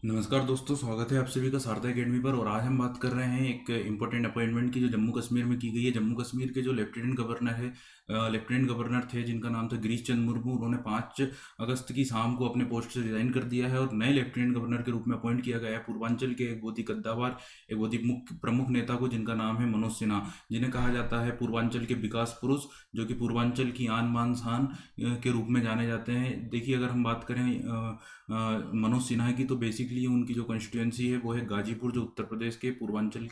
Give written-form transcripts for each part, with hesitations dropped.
नमस्कार दोस्तों, स्वागत है आप सभी का सारदा एकेडमी पर। और आज हम बात कर रहे हैं एक इम्पोर्टेंट अपॉइंटमेंट की जो जम्मू कश्मीर में की गई है। जम्मू कश्मीर के जो लेफ्टिनेंट गवर्नर थे जिनका नाम था गिरीश चंद्र मुर्मू, उन्होंने 5 अगस्त की शाम को अपने पोस्ट से रिजाइन कर दिया है और नए लेफ्टिनेंट गवर्नर के रूप में अपॉइंट किया गया है पूर्वांचल के एक बहुत ही कद्दावर, एक बहुत ही मुख्य प्रमुख नेता को, जिनका नाम है मनोज सिन्हा, जिन्हें कहा जाता है पूर्वांचल के विकास पुरुष, जो कि पूर्वांचल की आन बान शान के रूप में जाने जाते हैं। देखिए, अगर हम बात करें मनोज सिन्हा की, तो बेसिकली उनकी जो कॉन्स्टिट्यूएंसी है वो है गाजीपुर, जो उत्तर प्रदेश के पूर्वांचल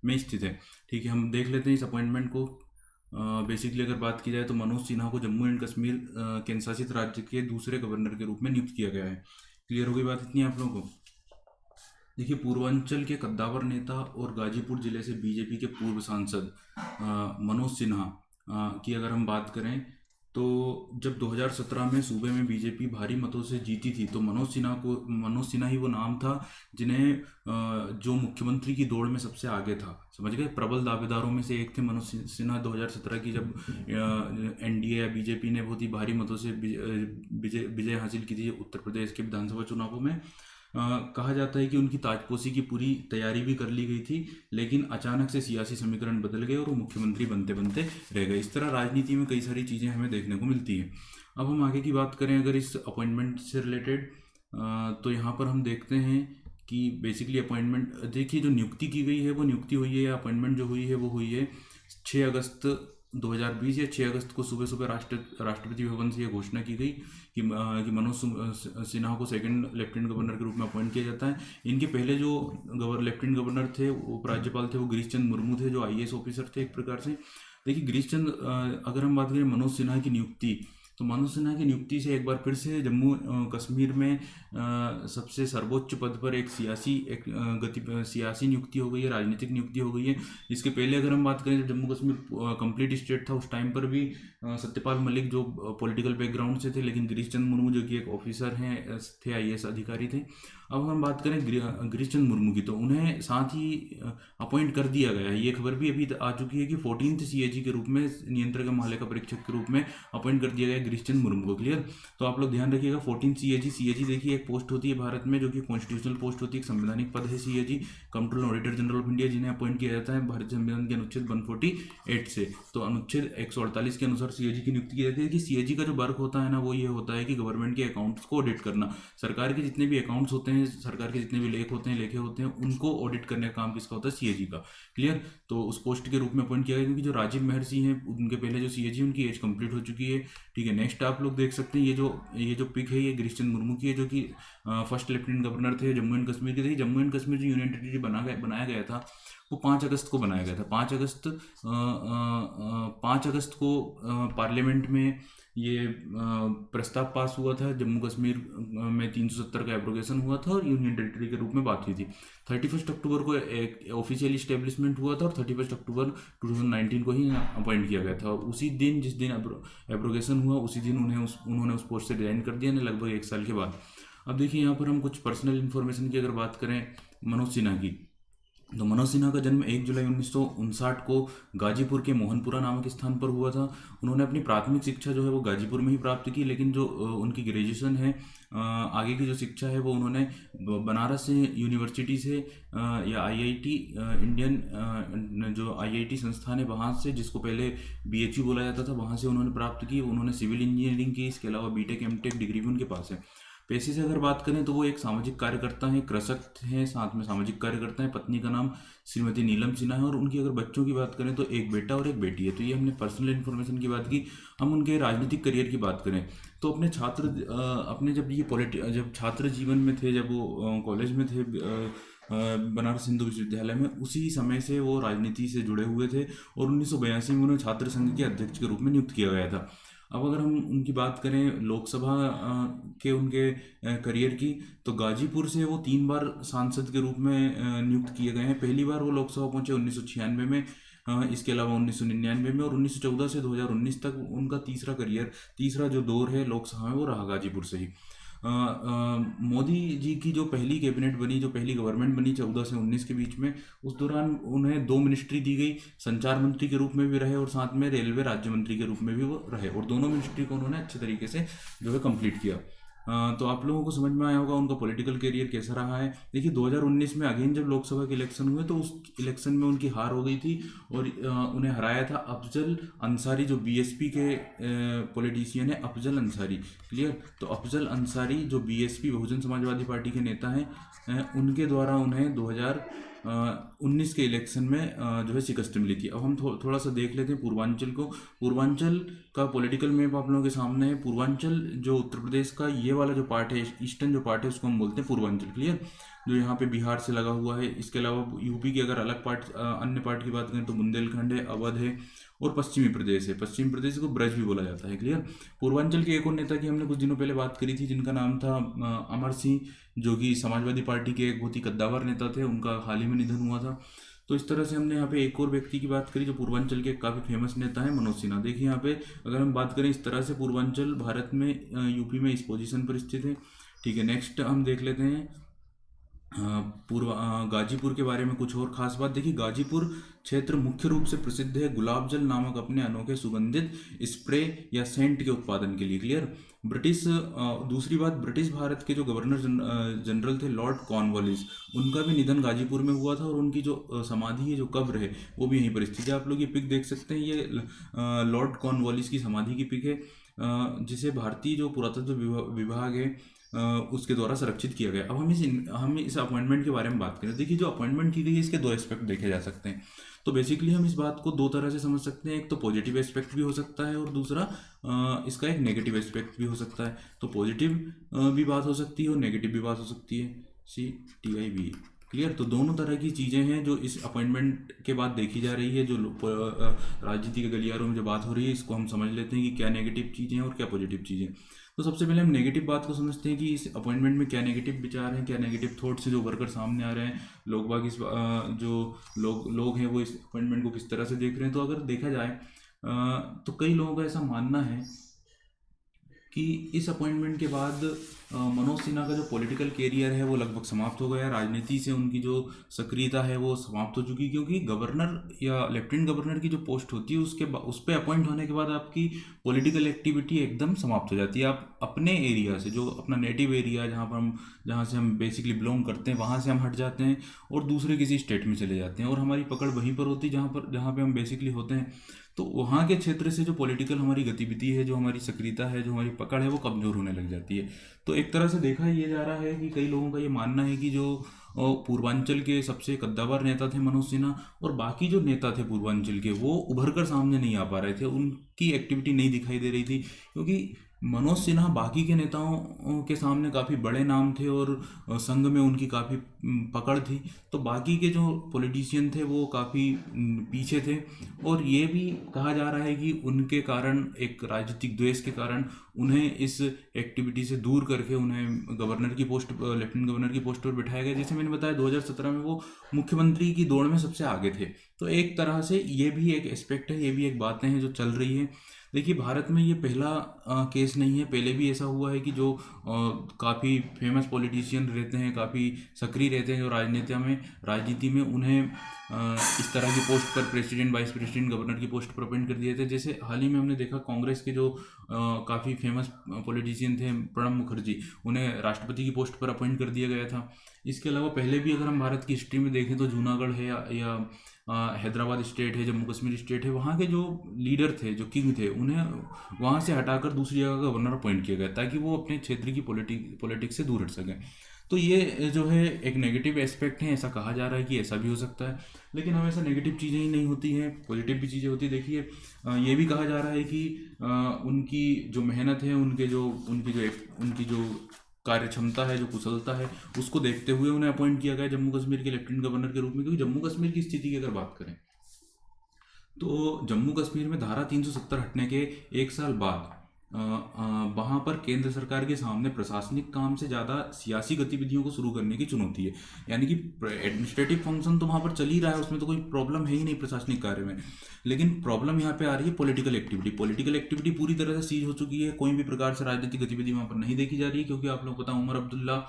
में स्थित है। ठीक है, हम देख लेते हैं इस अपॉइंटमेंट को। बेसिकली अगर बात की जाए तो मनोज सिन्हा को जम्मू एंड कश्मीर केंद्र शासित राज्य के दूसरे गवर्नर के रूप में नियुक्त किया गया है। क्लियर हो गई बात इतनी आप लोगों को? देखिए, पूर्वांचल के कद्दावर नेता और गाजीपुर जिले से बीजेपी के पूर्व सांसद मनोज सिन्हा की अगर हम बात करें, तो जब 2017 में सूबे में बीजेपी भारी मतों से जीती थी, तो मनोज सिन्हा ही वो नाम था जिन्हें जो मुख्यमंत्री की दौड़ में सबसे आगे था। समझ गए? प्रबल दावेदारों में से एक थे मनोज सिन्हा। 2017 की जब एनडीए या बीजेपी ने बहुत ही भारी मतों से विजय विजय हासिल की थी उत्तर प्रदेश के विधानसभा चुनावों में, कहा जाता है कि उनकी ताजपोशी की पूरी तैयारी भी कर ली गई थी, लेकिन अचानक से सियासी समीकरण बदल गए और वो मुख्यमंत्री बनते बनते रह गए। इस तरह राजनीति में कई सारी चीज़ें हमें देखने को मिलती हैं। अब हम आगे की बात करें अगर इस अपॉइंटमेंट से रिलेटेड, तो यहाँ पर हम देखते हैं कि बेसिकली अपॉइंटमेंट, देखिए जो नियुक्ति की गई है वो नियुक्ति हुई है, या अपॉइंटमेंट जो हुई है वो हुई है 6 अगस्त 2020 या 6 अगस्त को सुबह सुबह राष्ट्रपति भवन से ये घोषणा की गई कि मनोज सिन्हा को सेकंड लेफ्टिनेंट गवर्नर के रूप में अपॉइंट किया जाता है। इनके पहले जो लेफ्टिनेंट गवर्नर थे, उपराज्यपाल थे, वो गिरीश चंद्र मुर्मू थे, जो आईएएस ऑफिसर थे एक प्रकार से। देखिए, अगर हम बात करें मनोज सिन्हा की नियुक्ति, तो मनोज सिन्हा की नियुक्ति से एक बार फिर से जम्मू कश्मीर में सबसे सर्वोच्च पद पर एक सियासी नियुक्ति हो गई है, राजनीतिक नियुक्ति हो गई है। इसके पहले अगर हम बात करें, जब जम्मू कश्मीर कंप्लीट स्टेट था, उस टाइम पर भी सत्यपाल मलिक जो पॉलिटिकल बैकग्राउंड से थे, लेकिन गिरीश चंद्र मुर्मू जो कि एक ऑफिसर हैं थे, आईएएस अधिकारी थे। अब हम बात करें गिरीश चंद्र मुर्मू की, तो उन्हें साथ ही अपॉइंट कर दिया गया है। ये खबर भी अभी आ चुकी है कि 14th सीएजी के रूप में, नियंत्रक महालेखा परीक्षक के रूप में अपॉइंट कर दिया गया है गिरीश चंद्र मुर्मू को। क्लियर? तो आप लोग ध्यान रखिएगा, 14th सीएजी देखिए एक पोस्ट होती है भारत में जो कि कॉन्स्टिट्यूशनल पोस्ट होती है, एक संवैधानिक पद है CAG, controller auditor general of India, जिन्हें अपॉइंट किया जाता है भारतीय संविधान के अनुच्छेद 148 से। तो अनुच्छेद 148 के अनुसार सीएजी की नियुक्ति की जाती है। कि सीएजी का जो वर्क होता है ना, वो ये होता है कि गवर्नमेंट के अकाउंट्स को ऑडिट करना। सरकार के जितने भी अकाउंट्स होते हैं, सरकार के जितने भी लेखे होते हैं, उनको ऑडिट करने का काम किसका होता है? सीएजी का। क्लियर? तो उस पोस्ट के रूप में अपॉइंट किया गया, क्योंकि जो राजीव महर्षि हैं, उनके पहले जो सीएजी, उनकी एज कंप्लीट हो चुकी है। ठीक है, नेक्स्ट आप लोग देख सकते हैं, ये जो पिक है, ये गिरीश चंद्र मुर्मू की है, जो कि फर्स्ट लेफ्टिनेंट गवर्नर थे जम्मू एंड कश्मीर के। थे जम्मू एंड कश्मीर जो यूनियन टेरिटरी बनाया गया था, वो 5 अगस्त को बनाया गया था। 5 अगस्त को पार्लियामेंट में ये प्रस्ताव पास हुआ था। जम्मू कश्मीर में 370 का एब्रोगेशन हुआ था और यूनियन टेरिटरी के रूप में बात हुई थी। 31 अक्टूबर को एक ऑफिशियल इस्टेब्लिशमेंट हुआ था और 31 अक्टूबर 2019 को ही अपॉइंट किया गया था। और उसी दिन, जिस दिन एब्रोगेशन हुआ, उसी दिन उन्होंने उस पोस्ट से रिजाइन कर दिया, लगभग 1 साल के बाद। अब देखिए, यहाँ पर हम कुछ पर्सनल इन्फॉर्मेशन की अगर बात करें मनोज सिन्हा की, तो मनोज सिन्हा का जन्म 1 जुलाई 1959 को गाजीपुर के मोहनपुरा नामक स्थान पर हुआ था। उन्होंने अपनी प्राथमिक शिक्षा जो है वो गाजीपुर में ही प्राप्त की, लेकिन जो उनकी ग्रेजुएशन है, आगे की जो शिक्षा है, वो उन्होंने बनारस से यूनिवर्सिटी से या आईआईटी, इंडियन जो आईआईटी संस्थान है वहाँ से, जिसको पहले बीएचयू बोला जाता था, वहाँ से उन्होंने प्राप्त की। उन्होंने सिविल इंजीनियरिंग की, इसके अलावा बीटेक एमटेक डिग्री भी उनके पास है। पेशे से अगर बात करें तो वो एक सामाजिक कार्यकर्ता हैं, कृषक हैं, साथ में सामाजिक कार्यकर्ता हैं। पत्नी का नाम श्रीमती नीलम सिन्हा है और उनकी अगर बच्चों की बात करें तो एक बेटा और एक बेटी है। तो ये हमने पर्सनल इन्फॉर्मेशन की बात की। हम उनके राजनीतिक करियर की बात करें तो अपने जब छात्र जीवन में थे, जब वो कॉलेज में थे बनारस हिंदू विश्वविद्यालय में, उसी समय से वो राजनीति से जुड़े हुए थे और 1982 में उन्हें छात्र संघ के अध्यक्ष के रूप में नियुक्त किया गया था। अब अगर हम उनकी बात करें लोकसभा के उनके करियर की, तो गाजीपुर से वो 3 बार सांसद के रूप में नियुक्त किए गए हैं। पहली बार वो लोकसभा पहुंचे 1996 में, इसके अलावा 1999 में, और 1914 से 2019 तक उनका तीसरा जो दौर है लोकसभा में, वो रहा गाजीपुर से ही। मोदी जी की जो पहली कैबिनेट बनी, जो पहली गवर्नमेंट बनी 14 से 19 के बीच में, उस दौरान उन्हें 2 मिनिस्ट्री दी गई। संचार मंत्री के रूप में भी रहे और साथ में रेलवे राज्य मंत्री के रूप में भी वो रहे, और दोनों मिनिस्ट्री को उन्होंने अच्छे तरीके से जो है कंप्लीट किया। तो आप लोगों को समझ में आया होगा उनका पॉलिटिकल करियर कैसा रहा है। देखिए 2019 में अगेन जब लोकसभा के इलेक्शन हुए तो उस इलेक्शन में उनकी हार हो गई थी और उन्हें हराया था अफजल अंसारी, जो बीएसपी के पॉलिटिशियन है, अफजल अंसारी। क्लियर। तो अफजल अंसारी जो बीएसपी बहुजन समाजवादी पार्टी के नेता हैं, उनके द्वारा उन्हें 2019 के इलेक्शन में जो है शिकस्त मिली थी। अब हम थोड़ा सा देख लेते हैं पूर्वांचल को। पूर्वांचल का पॉलिटिकल मैप आप लोगों के सामने है। पूर्वांचल जो उत्तर प्रदेश का ये वाला जो पार्ट है, ईस्टर्न जो पार्ट है, उसको हम बोलते हैं पूर्वांचल। क्लियर। जो यहाँ पे बिहार से लगा हुआ है। इसके अलावा यूपी की अगर अलग पार्ट, अन्य पार्ट की बात करें तो बुंदेलखंड है, अवध है और पश्चिमी प्रदेश है। पश्चिमी प्रदेश को ब्रज भी बोला जाता है। क्लियर। पूर्वांचल के एक और नेता की हमने कुछ दिनों पहले बात करी थी, जिनका नाम था अमर सिंह, जो कि समाजवादी पार्टी के एक बहुत ही कद्दावर नेता थे। उनका हाल ही में निधन हुआ था। तो इस तरह से हमने यहाँ पे एक और व्यक्ति की बात करी जो पूर्वांचल के काफ़ी फेमस नेता है, मनोज सिन्हा। देखिए यहाँ पे अगर हम बात करें इस तरह से, पूर्वांचल भारत में यूपी में इस पोजीशन पर स्थित है। ठीक है। नेक्स्ट हम देख लेते हैं गाजीपुर के बारे में कुछ और खास बात। देखिए गाजीपुर क्षेत्र मुख्य रूप से प्रसिद्ध है गुलाब जल नामक अपने अनोखे सुगंधित स्प्रे या सेंट के उत्पादन के लिए। क्लियर। दूसरी बात, ब्रिटिश भारत के जो गवर्नर जनरल थे लॉर्ड कॉर्नवालिस, उनका भी निधन गाजीपुर में हुआ था और उनकी जो समाधि है, जो कब्र है, वो भी यहीं पर स्थित है। आप लोग ये पिक देख सकते हैं, ये लॉर्ड कॉर्नवालिस की समाधि की पिक है, जिसे भारतीय जो पुरातत्व विभाग है उसके द्वारा संरक्षित किया गया। अब हम इस अपॉइंटमेंट के बारे में बात करें। देखिए जो अपॉइंटमेंट की गई है, इसके दो एस्पेक्ट देखे जा सकते हैं। तो बेसिकली हम इस बात को दो तरह से समझ सकते हैं। एक तो पॉजिटिव एस्पेक्ट भी हो सकता है और दूसरा इसका एक नेगेटिव एस्पेक्ट भी हो सकता है। तो पॉजिटिव भी बात हो सकती है और नेगेटिव भी बात हो सकती है। CTIV। क्लियर। तो दोनों तरह की चीज़ें हैं जो इस अपॉइंटमेंट के बाद देखी जा रही है। जो राजनीति के गलियारों में जो बात हो रही है, इसको हम समझ लेते हैं कि क्या नेगेटिव चीज़ें हैं और क्या पॉजिटिव चीज़ें। तो सबसे पहले हम नेगेटिव बात को समझते हैं कि इस अपॉइंटमेंट में क्या नेगेटिव विचार हैं, क्या नेगेटिव थॉट्स से जो वर्कर सामने आ रहे हैं, लोग बाग इस जो लोग हैं वो इस अपॉइंटमेंट को किस तरह से देख रहे हैं। तो अगर देखा जाए तो कई लोगों का ऐसा मानना है कि इस अपॉइंटमेंट के बाद मनोज सिन्हा का जो पॉलिटिकल कैरियर है वो लगभग समाप्त हो गया। राजनीति से उनकी जो सक्रियता है वो समाप्त हो चुकी, क्योंकि गवर्नर या लेफ्टिनेंट गवर्नर की जो पोस्ट होती है उस पर अपॉइंट होने के बाद आपकी पॉलिटिकल एक्टिविटी एकदम समाप्त हो जाती है। आप अपने एरिया से, जो अपना नेटिव एरिया जहाँ से हम बेसिकली बिलोंग करते हैं, वहाँ से हम हट जाते हैं और दूसरे किसी स्टेट में चले जाते हैं और हमारी पकड़ वहीं पर होती है जहाँ पर हम बेसिकली होते हैं। तो वहाँ के क्षेत्र से जो पॉलिटिकल हमारी गतिविधि है, जो हमारी सक्रियता है, जो हमारी पकड़ है, वो कमज़ोर होने लग जाती है। तो एक तरह से देखा ये जा रहा है कि कई लोगों का ये मानना है कि जो पूर्वांचल के सबसे कद्दावर नेता थे मनोज सिन्हा, और बाकी जो नेता थे पूर्वांचल के, वो उभर कर सामने नहीं आ पा रहे थे, उनकी एक्टिविटी नहीं दिखाई दे रही थी, क्योंकि मनोज सिन्हा बाकी के नेताओं के सामने काफ़ी बड़े नाम थे और संघ में उनकी काफ़ी पकड़ थी। तो बाकी के जो पॉलिटिशियन थे वो काफ़ी पीछे थे और ये भी कहा जा रहा है कि उनके कारण, एक राजनीतिक द्वेष के कारण, उन्हें इस एक्टिविटी से दूर करके उन्हें गवर्नर की पोस्ट, लेफ्टिनेंट गवर्नर की पोस्ट पर बिठाया गया। जैसे मैंने बताया 2017 में वो मुख्यमंत्री की दौड़ में सबसे आगे थे। तो एक तरह से ये भी एक एस्पेक्ट है, ये भी एक बातें हैं जो चल रही है। देखिए भारत में ये पहला केस नहीं है, पहले भी ऐसा हुआ है कि जो काफ़ी फेमस पॉलिटिशियन रहते हैं, काफ़ी सक्रिय रहते हैं जो राजनीति में उन्हें इस तरह की पोस्ट पर, प्रेसिडेंट, वाइस प्रेसिडेंट, गवर्नर की पोस्ट पर अपॉइंट कर दिए थे। जैसे हाल ही में हमने देखा कांग्रेस के जो काफ़ी फेमस पॉलिटिशियन थे प्रणब मुखर्जी, उन्हें राष्ट्रपति की पोस्ट पर अपॉइंट कर दिया गया था। इसके अलावा पहले भी अगर हम भारत की हिस्ट्री में देखें तो जूनागढ़ है या हैदराबाद स्टेट है, जम्मू कश्मीर स्टेट है, वहाँ के जो लीडर थे, जो किंग थे, उन्हें वहाँ से हटाकर दूसरी जगह का गवर्नर अपॉइंट किया गया ताकि वो अपने क्षेत्र की पॉलिटिक्स से दूर हट सकें। तो ये जो है एक नेगेटिव एस्पेक्ट है, ऐसा कहा जा रहा है कि ऐसा भी हो सकता है, लेकिन हमेशा नेगेटिव चीज़ें ही नहीं होती हैं, पॉजिटिव भी चीज़ें होती है। देखिए ये भी कहा जा रहा है कि उनकी जो मेहनत है, उनकी जो कार्य क्षमता है, जो कुशलता है, उसको देखते हुए उन्हें अपॉइंट किया गया जम्मू कश्मीर के लेफ्टिनेंट गवर्नर के रूप में। क्योंकि जम्मू कश्मीर की स्थिति की अगर बात करें तो जम्मू कश्मीर में धारा 370 हटने के एक साल बाद वहाँ पर केंद्र सरकार के सामने प्रशासनिक काम से ज़्यादा सियासी गतिविधियों को शुरू करने की चुनौती है। यानी कि एडमिनिस्ट्रेटिव फंक्शन तो वहाँ पर चल ही रहा है, उसमें तो कोई प्रॉब्लम है ही नहीं प्रशासनिक कार्य में, लेकिन प्रॉब्लम यहाँ पे आ रही है पॉलिटिकल एक्टिविटी पूरी तरह से सीज हो चुकी है। कोई भी प्रकार से राजनीतिक गतिविधि वहाँ पर नहीं देखी जा रही है, क्योंकि आप लोगों को पता, उमर अब्दुल्ला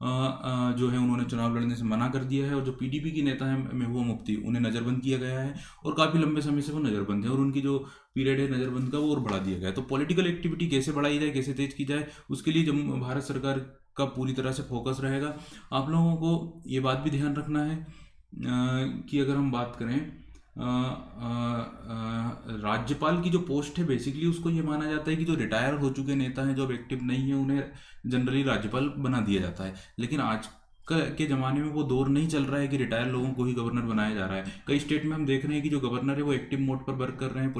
जो है उन्होंने चुनाव लड़ने से मना कर दिया है, और जो पीडीपी की नेता है महबूबा मुफ्ती, उन्हें नज़रबंद किया गया है, और काफ़ी लंबे समय से वो नज़रबंद है, और उनकी जो पीरियड है नज़रबंद का वो और बढ़ा दिया गया है। तो पॉलिटिकल एक्टिविटी कैसे बढ़ाई जाए, कैसे तेज की जाए, उसके लिए जम्मू भारत सरकार का पूरी तरह से फोकस रहेगा। आप लोगों को ये बात भी ध्यान रखना है कि अगर हम बात करें राज्यपाल की जो पोस्ट है, बेसिकली उसको ये माना जाता है कि जो रिटायर हो चुके नेता हैं, जो अब एक्टिव नहीं है, उन्हें जनरली राज्यपाल बना दिया जाता है। लेकिन आज के ज़माने में वो दौर नहीं चल रहा है कि रिटायर लोगों को ही गवर्नर बनाया जा रहा है। कई स्टेट में हम देख रहे हैं कि जो गवर्नर है वो एक्टिव मोड पर वर्क कर रहे हैं,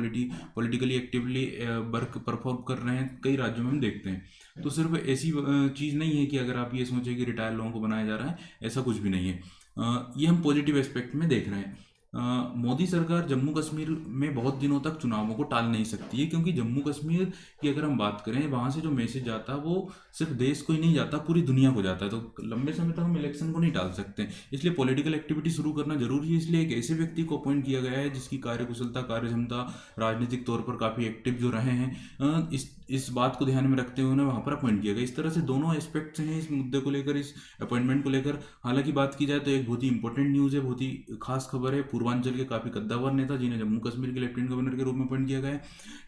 पॉलिटिकली एक्टिवली वर्क परफॉर्म कर रहे हैं, कई राज्यों में हम देखते हैं। तो सिर्फ ऐसी चीज़ नहीं है कि अगर आप ये सोचें कि रिटायर लोगों को बनाया जा रहा है, ऐसा कुछ भी नहीं है। ये हम पॉजिटिव एस्पेक्ट में देख रहे हैं। मोदी सरकार जम्मू कश्मीर में बहुत दिनों तक चुनावों को टाल नहीं सकती है, क्योंकि जम्मू कश्मीर की अगर हम बात करें, वहाँ से जो मैसेज जाता है वो सिर्फ देश को ही नहीं जाता, पूरी दुनिया को जाता है। तो लंबे समय तक हम इलेक्शन को नहीं टाल सकते, इसलिए पॉलिटिकल एक्टिविटी शुरू करना जरूरी है। इसलिए एक ऐसे व्यक्ति को अपॉइंट किया गया है जिसकी कार्यकुशलता, कार्यक्षमता, राजनीतिक तौर पर काफ़ी एक्टिव जो रहे हैं, इस बात को ध्यान में रखते हुए उन्हें वहाँ पर अपॉइंट किया गया। इस तरह से दोनों एस्पेक्ट्स हैं इस मुद्दे को लेकर, इस अपॉइंटमेंट को लेकर। हालांकि बात की जाए तो एक बहुत ही इंपॉर्टेंट न्यूज़ है, बहुत ही खास खबर है, पूर्वांचल के काफ़ी कद्दावर नेता जिन्हें जम्मू कश्मीर के लेफ्टिनेंट गवर्नर के रूप में अपॉइंट किया गया है।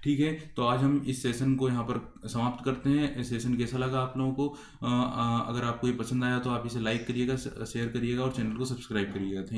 ठीक है, तो आज हम इस सेशन को यहाँ पर समाप्त करते हैं। इस सेशन कैसा लगा आप लोगों को? अगर आपको ये पसंद आया तो आप इसे लाइक करिएगा, शेयर करिएगा और चैनल को सब्सक्राइब करिएगा। थैंक